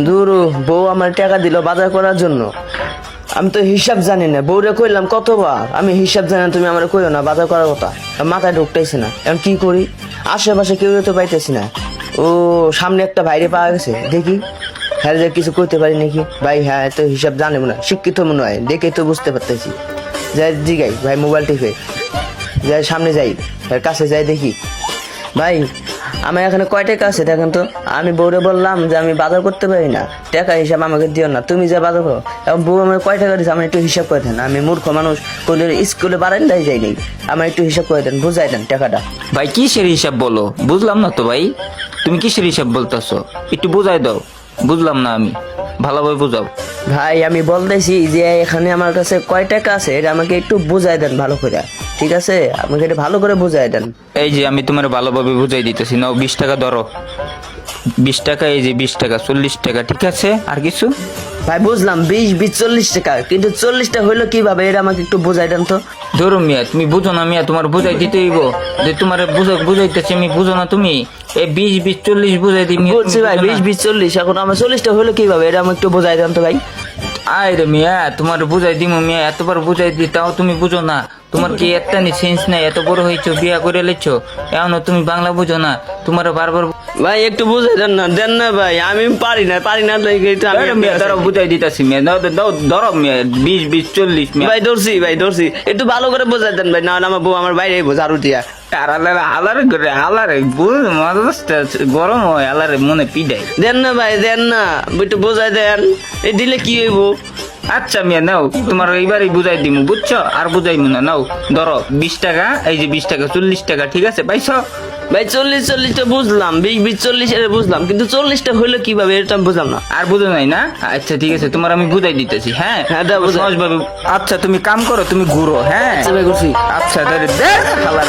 দূর বউ আমার টাকা দিল বাজার করার জন্য, আমি তো হিসাব জানি না। বউরে কইলাম কতবার, আমি হিসাব জানি না, তুমি আমার কইও না বাজার করার কথা, মাথায় ঢুকতেছে না। এখন কি করি, আশেপাশে কেউ তো পাইতেছি না। ও সামনে একটা বাইরে পাওয়া গেছে, দেখি হ্যাঁ যে কিছু করতে পারি নাকি। ভাই হ্যাঁ তো হিসাব জানে মনে হয়, শিক্ষিত মনে হয়, দেখে তো বুঝতে পারতেছি। যাই জিগাই ভাই, মোবাইল টিপে যাই, সামনে যাই, এর কাছে যাই দেখি। ভাই আমার এখানে কয় টাকা আছে দেখেন তো। আমি বউরে বললাম যে আমি বাজার করতে পারি না, টাকা হিসাব আমাকে দিও না, তুমি যা বাজার করো। এবং বউ আমার কয় টাকা দিচ্ছে, আমার একটু হিসাব করে দেন। আমি মূর্খ মানুষ, কোনদিন স্কুলে বারান্দায় যাই নাই, আমার একটু হিসাব করে দেন, বুঝাই দেন টাকাটা। ভাই কিসের হিসাব বলো, বুঝলাম না তো ভাই, তুমি কিসের হিসাব বলতেছো, একটু বুঝাই দাও, বুঝলাম না আমি, ভালোভাবে বুঝাও। ভাই আমি বলতেছি যে এখানে আমার কাছে কয় টাকা আছে এটা আমাকে একটু বুঝাই দেন ভালো করে, ঠিক আছে? আমাকে এটা ভালো করে বুঝাই দেন। এই যে আমি তোমার ভালোভাবে বুঝাই দিতেছি, নাও 20 টাকা ধরো, 20 টাকা, এই যে 20 টাকা, 40 টাকা, ঠিক আছে? আর কিছু? ভাই বুঝলাম 20 40 টাকা, কিন্তু 40টা হইলো কিভাবে এটা আমাকে একটু বুঝাই দেন তো। ধরো মিয়া, তুমি বুঝো না মিয়া, তোমার বুঝাই দিতে হইব, যে তোমার বুঝাইতেছি আমি, বুঝো না তুমি? এই 20 40 বুঝাই দিই মিয়া, বলছি ভাই 20 40, এখন আমার 40টা হইলো কিভাবে এটা আমাকে একটু বুঝাই দেন তো ভাই। আয় রে মিয়া, তোমার বুঝাই দিম মিয়া, এতবার বুঝাই দি তাও তুমি বুঝো না। তোমার কি একটা নি সেন্স নাই? এত বড় হয়েছো, বিয়া করে লেছো, এখনো তুমি বাংলা বুঝো না? তোমার বারবার ভাই একটু বুঝাই দেন না, দেন না ভাই, আমি পারি না দেখে তো আমি মিয়া ধরো বুঝাই দিতেছি মিয়া, ধরো মিয়া 20 40 মিয়া। ভাই ধরছি, একটু ভালো করে বুঝাই দেন ভাই, না হলে আমার বউ আমার বাইরে ঝাড়ু দিয়া। গরম হয়, আলারে মনে পিডাই। দেন না ভাই, দেন না, একটু বুঝাই দেন, এই দিলে কি হইব? আচ্ছা মিয়া নাও, তোমার এইবারই বুঝাই দিমু, বুঝছো? আর বুঝাইমু না, নাও ধরো 20 টাকা, এই যে 20 টাকা, 40 টাকা, ঠিক আছে পাইছো? ভাই 40টা বুঝলাম, 20 40 এটা বুঝলাম, কিন্তু 40টা হইলো কিভাবে এটা আমি বুঝলাম না। আর বুঝো নাই না? আচ্ছা ঠিক আছে, তোমার আমি বুঝাই দিতেছি, হ্যাঁ হ্যাঁ, দাও বুঝাই। সহজভাবে। আচ্ছা তুমি কাম করো, তুমি ঘুরো, হ্যাঁ আচ্ছা ভাই, করছি। আচ্ছা, ধরে দেখ হালার